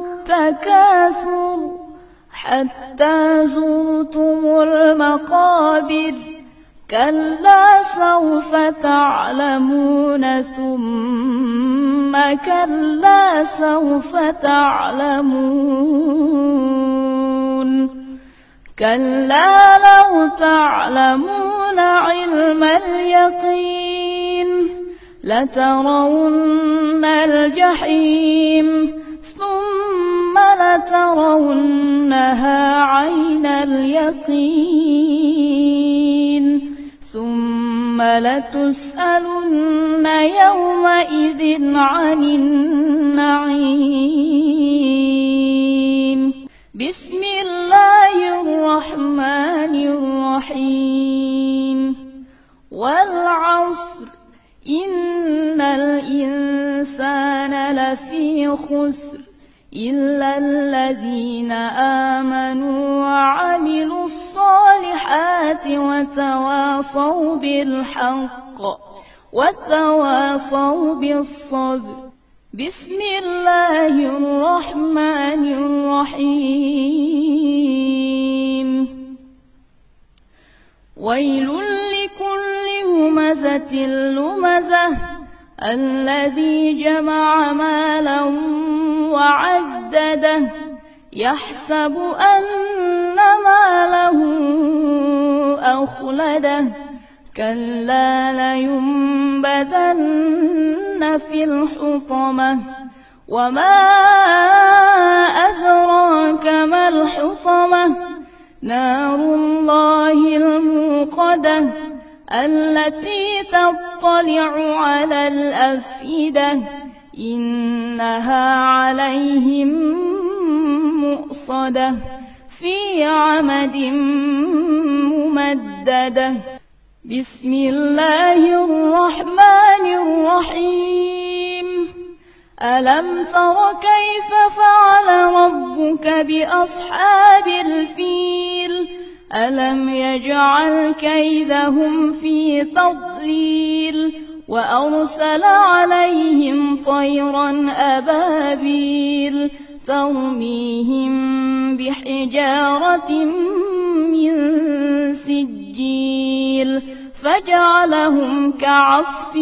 التكاثر حتى زرتم المقابر كلا سوف تعلمون ثم كلا سوف تعلمون كلا لو تعلمون علم اليقين لترون الجحيم ثم لترونها عين اليقين ثم لتسألن يومئذ عن النعيم. بسم الله الرحمن الرحيم. والعصر إن الإنسان لفي خسر إلا الذين آمنوا وعملوا الصالحات وتواصوا بالحق وتواصوا بالصبر. بسم الله الرحمن الرحيم. ويل لكل همزة لمزة الذي جمع مالا وعدده يحسب أن ماله أخلده كلا لينبذن في الحطمة وما أدراك ما الحطمة نار الله الموقدة التي تطلع على الأفئدة إنها عليهم مؤصدة في عمد ممددة. بسم الله الرحمن الرحيم. ألم تر كيف فعل ربك بأصحاب الفيل ألم يجعل كيدهم في تضليل وأرسل عليهم طيرا أبابيل ترميهم بحجارة من سجيل فجعلهم كعصف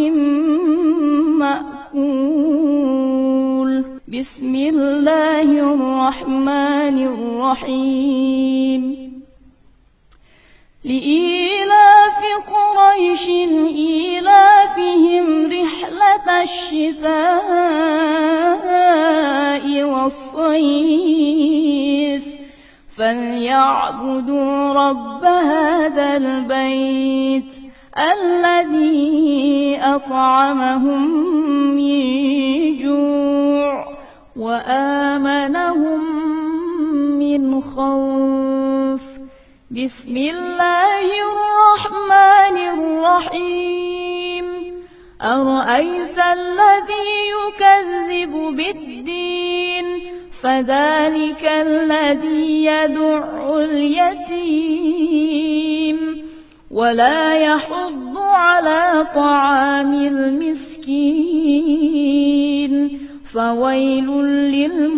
مأكول. بسم الله الرحمن الرحيم. لإيلاف قريش إيلافهم رحلة الشتاء والصيف فليعبدوا رب هذا البيت الذي أطعمهم من جوع وآمنهم من خوف. بسم الله الرحمن الرحيم. أرأيت الذي يكذب بالدين فذلك الذي يدع اليتيم ولا يحض على طعام المسكين فويل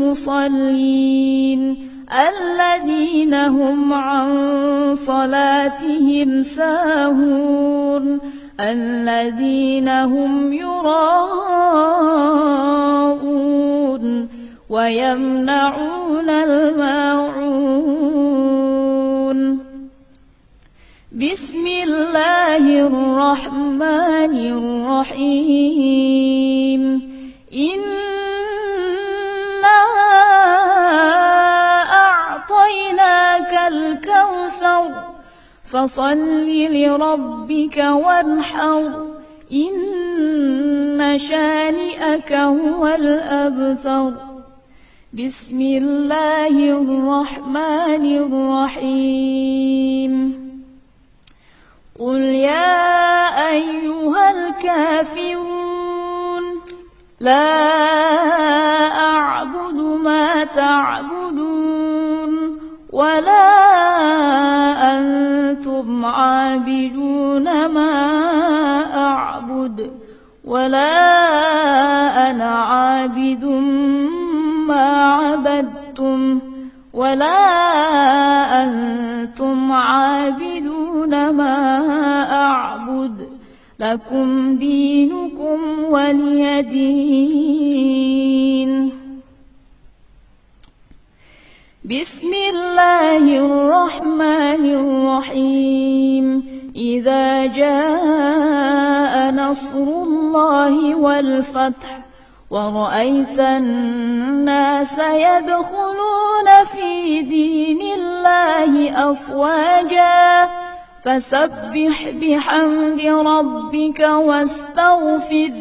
للمصلين الذين هم عن صلاتهم ساهون الذين هم يراءون ويمنعون الماعون. بسم الله الرحمن الرحيم. إنا أعطيناك الكوثر فصل لربك وانحر إن شانئك هو الأبتر. بسم الله الرحمن الرحيم. قل يا أيها الكافرون لا أعبد ما تعبدون ولا أنتم عابدون ما أعبد ولا أنا عابد ما عبدتم ولا أنتم عابدون ما أعبد لكم دينكم ولي دين. بسم الله الرحمن الرحيم. إذا جاء نصر الله والفتح ورأيت الناس يدخلون في دين الله أفواجا فسبح بحمد ربك واستغفر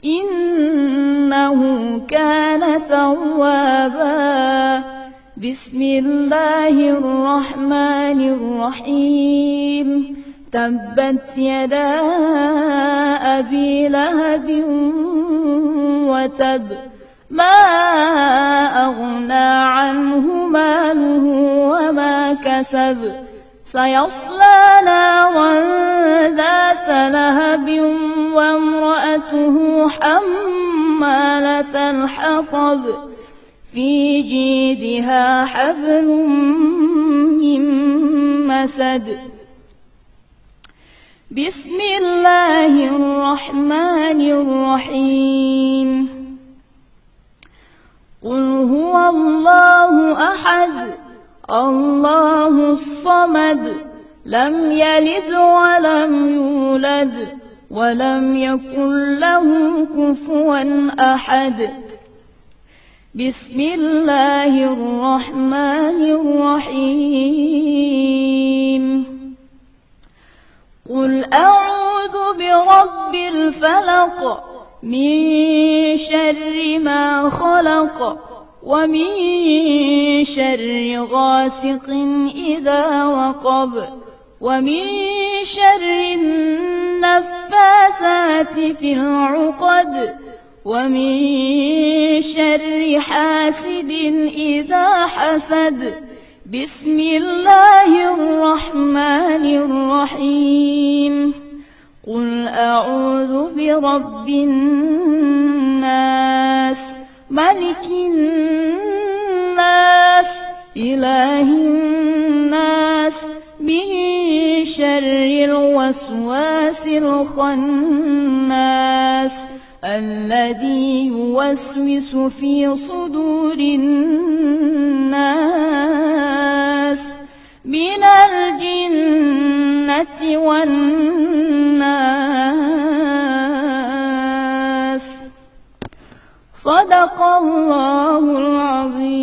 إنه كان توابا. بسم الله الرحمن الرحيم. تبت يدا أبي لهب وتب ما أغنى عنه ماله وما كسب سيصلى نارا ذات لهب وامرأته حمالة الحطب في جيدها حبل من مسد. بسم الله الرحمن الرحيم. قل هو الله أحد الله الصمد لم يلد ولم يولد ولم يكن له كفوا أحد. بسم الله الرحمن الرحيم. قل أعوذ برب الفلق من شر ما خلق ومن شر غاسق إذا وقب ومن شر النفاثات في العقد ومن شر حاسد إذا حسد. بسم الله الرحمن الرحيم. قل أعوذ برب الناس ملك الناس إله الناس من شر الوسواس الخناس الذي يوسوس في صدور الناس من الجنة والناس. صدق الله العظيم.